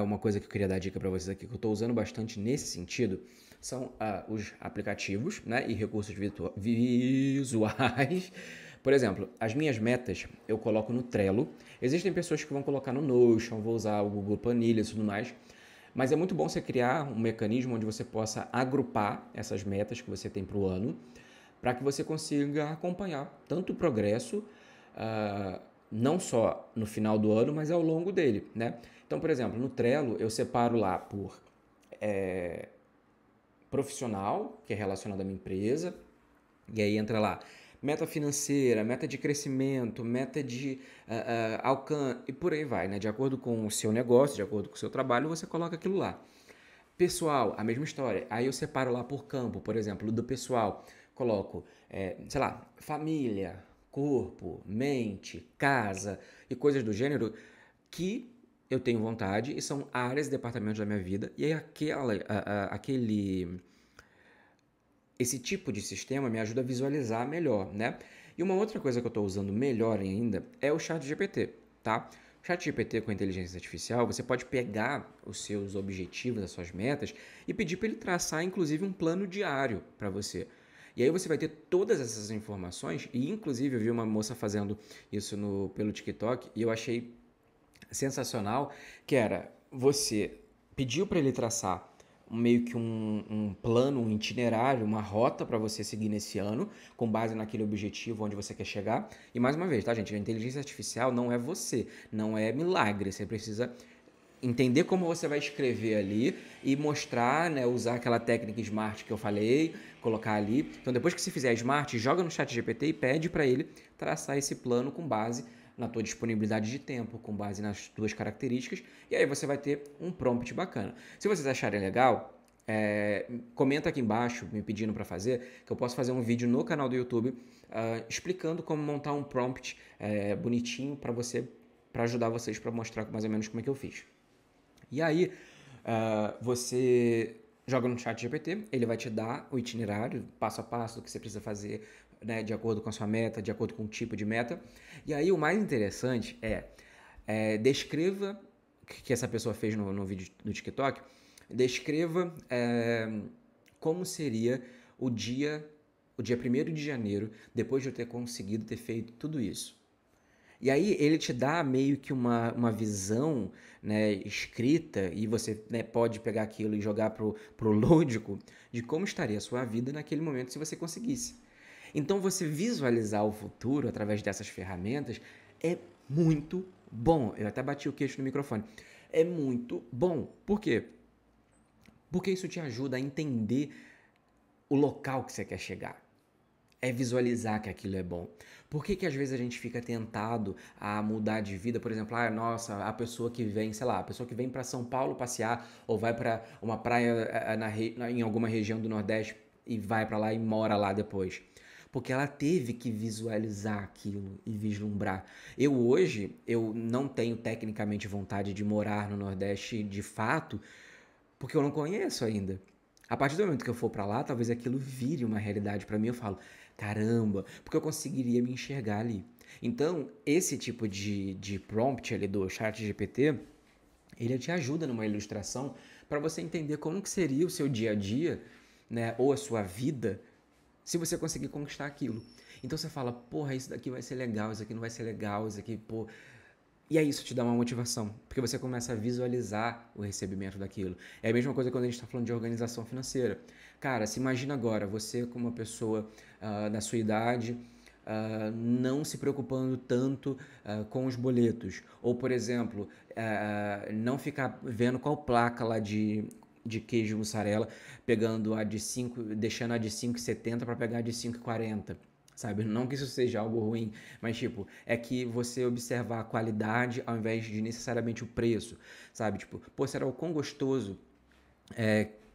uma coisa que eu queria dar dica para vocês aqui, que eu estou usando bastante nesse sentido, são os aplicativos, né, e recursos visuais. Por exemplo, as minhas metas eu coloco no Trello. Existem pessoas que vão colocar no Notion, vou usar o Google Planilhas e tudo mais. Mas é muito bom você criar um mecanismo onde você possa agrupar essas metas que você tem para o ano, para que você consiga acompanhar tanto o progresso, não só no final do ano, mas ao longo dele, né? Então, por exemplo, no Trello eu separo lá por profissional, que é relacionado à minha empresa, E aí entra lá, meta financeira, meta de crescimento, meta de alcance, e por aí vai, né? De acordo com o seu negócio, de acordo com o seu trabalho, você coloca aquilo lá. Pessoal, a mesma história. Aí eu separo lá por campo, por exemplo, do pessoal, coloco, sei lá, família, corpo, mente, casa e coisas do gênero que eu tenho vontade e são áreas, departamentos da minha vida. E aí esse tipo de sistema me ajuda a visualizar melhor, né? E uma outra coisa que eu estou usando melhor ainda é o ChatGPT, tá? O ChatGPT com a inteligência artificial, você pode pegar os seus objetivos, as suas metas e pedir para ele traçar, inclusive, um plano diário para você. E aí você vai ter todas essas informações e, inclusive, eu vi uma moça fazendo isso pelo TikTok e eu achei sensacional, que era você pediu para ele traçar meio que um plano, um itinerário, uma rota para você seguir nesse ano, com base naquele objetivo onde você quer chegar. E mais uma vez, tá, gente? A inteligência artificial não é você, não é milagre. Você precisa entender como você vai escrever ali e mostrar, né, usar aquela técnica Smart que eu falei, colocar ali. Então, depois que você fizer a Smart, joga no chat GPT e pede para ele traçar esse plano com base na tua disponibilidade de tempo, com base nas tuas características, e aí você vai ter um prompt bacana. Se vocês acharem legal, comenta aqui embaixo me pedindo para fazer, que eu posso fazer um vídeo no canal do YouTube explicando como montar um prompt bonitinho para ajudar vocês, para mostrar mais ou menos como é que eu fiz. E aí, você joga no chat GPT, ele vai te dar o itinerário, passo a passo do que você precisa fazer, né, de acordo com a sua meta, de acordo com o tipo de meta. E aí, o mais interessante descreva, que essa pessoa fez no vídeo do TikTok, descreva como seria o dia 1º de janeiro, depois de eu ter conseguido ter feito tudo isso. E aí ele te dá meio que uma visão, né, escrita, e você, né, pode pegar aquilo e jogar pro lúdico de como estaria a sua vida naquele momento se você conseguisse. Então você visualizar o futuro através dessas ferramentas é muito bom. Eu até bati o queixo no microfone. É muito bom. Por quê? Porque isso te ajuda a entender o local que você quer chegar. É visualizar que aquilo é bom. Por que às vezes a gente fica tentado a mudar de vida? Por exemplo, nossa, a pessoa que vem, sei lá, a pessoa que vem para São Paulo passear ou vai para uma praia em alguma região do Nordeste e vai para lá e mora lá depois. Porque ela teve que visualizar aquilo e vislumbrar. Eu não tenho tecnicamente vontade de morar no Nordeste de fato, porque eu não conheço ainda. A partir do momento que eu for para lá, talvez aquilo vire uma realidade para mim. Eu falo, caramba, porque eu conseguiria me enxergar ali. Então, esse tipo de prompt ali do chat GPT, ele te ajuda numa ilustração para você entender como que seria o seu dia a dia, né, ou a sua vida, se você conseguir conquistar aquilo. Então você fala, porra, isso daqui vai ser legal, isso aqui não vai ser legal, isso aqui, pô, e aí isso te dá uma motivação, porque você começa a visualizar o recebimento daquilo. É a mesma coisa quando a gente está falando de organização financeira. Cara, se imagina agora, você como uma pessoa da sua idade, não se preocupando tanto com os boletos. Ou, por exemplo, não ficar vendo qual placa lá de queijo mussarela, pegando a de 5, deixando a de 5,70 para pegar a de 5,40. Sabe? Não que isso seja algo ruim, mas tipo, é que você observar a qualidade ao invés de necessariamente o preço, sabe? Tipo, pô, será o quão gostoso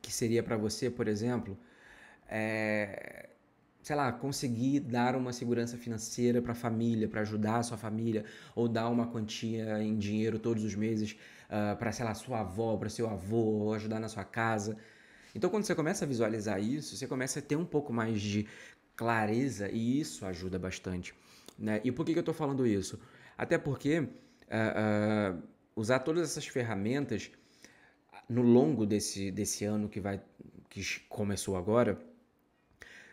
que seria para você, por exemplo, sei lá, conseguir dar uma segurança financeira para a família, para ajudar a sua família, ou dar uma quantia em dinheiro todos os meses para, sei lá, sua avó, para seu avô, ou ajudar na sua casa. Então, quando você começa a visualizar isso, você começa a ter um pouco mais de clareza e isso ajuda bastante, né? E por que eu estou falando isso? Até porque usar todas essas ferramentas no longo desse ano que começou agora,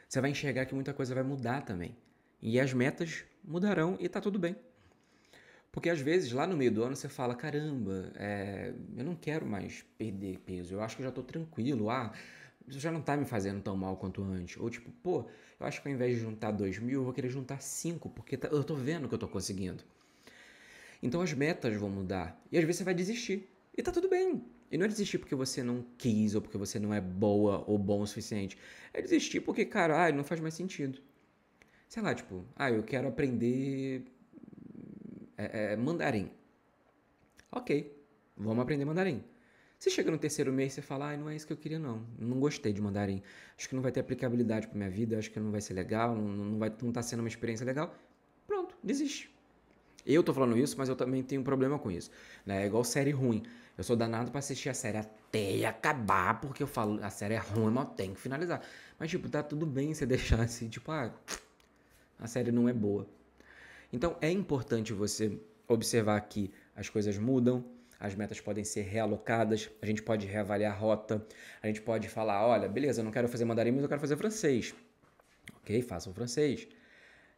você vai enxergar que muita coisa vai mudar também. E as metas mudarão e tá tudo bem. Porque às vezes lá no meio do ano você fala, caramba, eu não quero mais perder peso, eu acho que eu já tô tranquilo, isso já não tá me fazendo tão mal quanto antes. Ou tipo, pô, eu acho que ao invés de juntar 2.000, eu vou querer juntar 5, porque eu tô vendo que eu tô conseguindo. Então as metas vão mudar. E às vezes você vai desistir. E tá tudo bem. E não é desistir porque você não quis ou porque você não é boa ou bom o suficiente. É desistir porque, cara, não faz mais sentido. sei lá, tipo, eu quero aprender mandarim. Ok, vamos aprender mandarim. Se chega no terceiro mês e você fala, não é isso que eu queria não, não gostei de mandarim, acho que não vai ter aplicabilidade para minha vida, acho que não vai ser legal, não tá sendo uma experiência legal, pronto, desiste. Eu tô falando isso, mas eu também tenho um problema com isso, né? É igual série ruim. Eu sou danado pra assistir a série até acabar, porque eu falo, a série é ruim, mas eu tenho que finalizar. Mas, tipo, tá tudo bem você deixar assim, tipo, a série não é boa. Então, é importante você observar que as coisas mudam, as metas podem ser realocadas, a gente pode reavaliar a rota, a gente pode falar, olha, beleza, eu não quero fazer mandarim, mas eu quero fazer francês. Ok, faça o francês.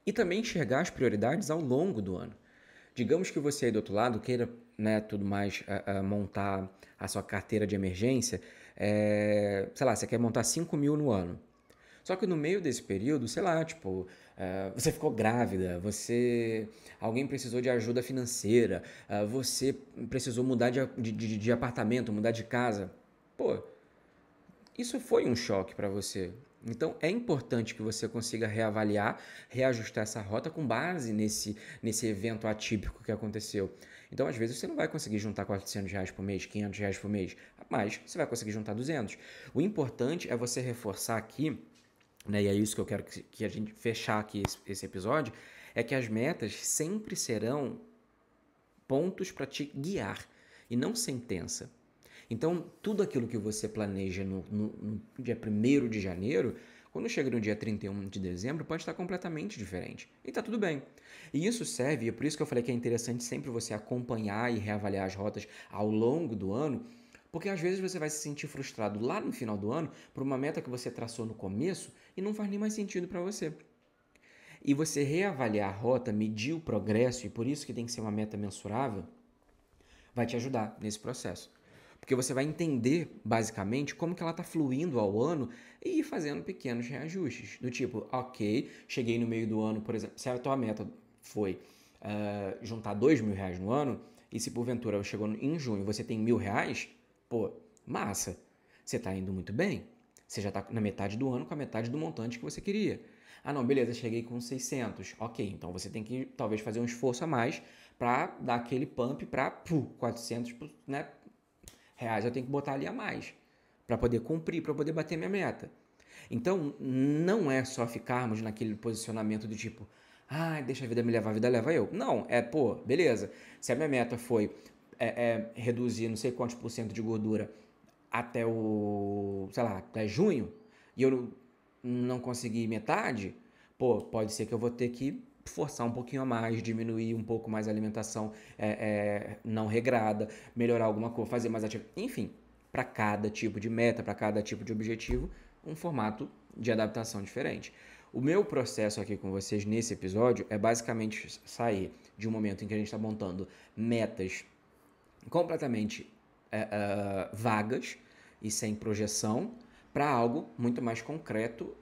E também enxergar as prioridades ao longo do ano. Digamos que você aí do outro lado queira, né, tudo mais, montar a sua carteira de emergência, sei lá, você quer montar 5.000 no ano. Só que no meio desse período, sei lá, tipo, você ficou grávida, alguém precisou de ajuda financeira, você precisou mudar de apartamento, mudar de casa. Pô, isso foi um choque para você. Então é importante que você consiga reavaliar, reajustar essa rota com base nesse evento atípico que aconteceu. Então, às vezes, você não vai conseguir juntar R$ 400 por mês, R$ 500 por mês, mas você vai conseguir juntar 200. O importante é você reforçar aqui, né, e é isso que eu quero que a gente fechar aqui esse episódio, é que as metas sempre serão pontos para te guiar e não sentença. Então, tudo aquilo que você planeja no dia 1º de janeiro, quando chega no dia 31 de dezembro, pode estar completamente diferente. E está tudo bem. E isso serve, e é por isso que eu falei que é interessante sempre você acompanhar e reavaliar as rotas ao longo do ano, porque às vezes você vai se sentir frustrado lá no final do ano por uma meta que você traçou no começo e não faz nem mais sentido para você. E você reavaliar a rota, medir o progresso, e por isso que tem que ser uma meta mensurável, vai te ajudar nesse processo. Porque você vai entender, basicamente, como que ela está fluindo ao ano e ir fazendo pequenos reajustes. Do tipo, ok, cheguei no meio do ano, por exemplo, se a tua meta foi juntar R$ 2.000 no ano, e se porventura chegou em junho você tem R$ 1.000, pô, massa, você está indo muito bem. Você já está na metade do ano com a metade do montante que você queria. Não, beleza, cheguei com 600. Ok, então você tem que talvez fazer um esforço a mais para dar aquele pump para 400, né, reais eu tenho que botar ali a mais para poder cumprir, para poder bater minha meta. Então, não é só ficarmos naquele posicionamento do tipo, deixa a vida me levar, a vida leva eu. Não, beleza. Se a minha meta foi reduzir não sei quantos por cento de gordura até até junho, e eu não consegui metade, pode ser que eu vou ter que forçar um pouquinho a mais, diminuir um pouco mais a alimentação não regrada, melhorar alguma coisa, fazer mais atividade. Enfim, para cada tipo de meta, para cada tipo de objetivo, um formato de adaptação diferente. O meu processo aqui com vocês nesse episódio é basicamente sair de um momento em que a gente está montando metas completamente vagas e sem projeção para algo muito mais concreto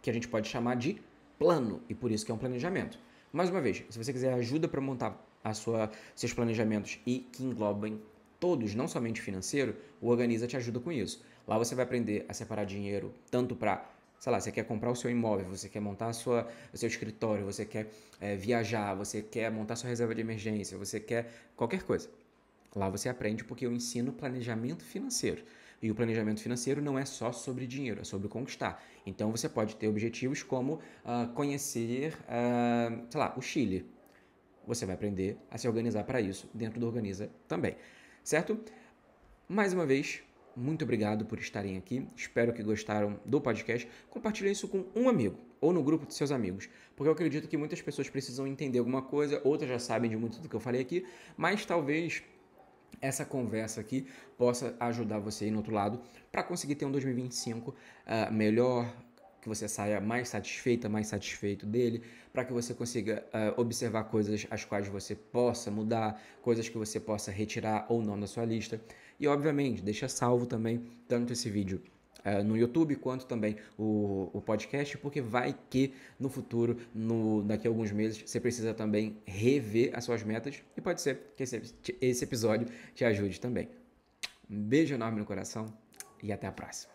que a gente pode chamar de plano, e por isso que é um planejamento. Mais uma vez, se você quiser ajuda para montar seus planejamentos e que englobem todos, não somente financeiro, o Organiza te ajuda com isso. Lá você vai aprender a separar dinheiro tanto para, sei lá, você quer comprar o seu imóvel, você quer montar o seu escritório, você quer viajar, você quer montar sua reserva de emergência, você quer qualquer coisa. Lá você aprende porque eu ensino planejamento financeiro. E o planejamento financeiro não é só sobre dinheiro, é sobre conquistar. Então você pode ter objetivos como conhecer, sei lá, o Chile. Você vai aprender a se organizar para isso dentro do Organiza também. Certo? Mais uma vez, muito obrigado por estarem aqui. Espero que gostaram do podcast. Compartilhe isso com um amigo ou no grupo de seus amigos, porque eu acredito que muitas pessoas precisam entender alguma coisa, outras já sabem de muito do que eu falei aqui, mas talvez essa conversa aqui possa ajudar você aí no outro lado para conseguir ter um 2025 melhor, que você saia mais satisfeita, mais satisfeito dele, para que você consiga observar coisas as quais você possa mudar, coisas que você possa retirar ou não da sua lista. E, obviamente, deixa salvo também tanto esse vídeo no YouTube, quanto também o podcast, porque vai que no futuro, daqui a alguns meses, você precisa também rever as suas metas e pode ser que esse episódio te ajude também. Um beijo enorme no coração e até a próxima.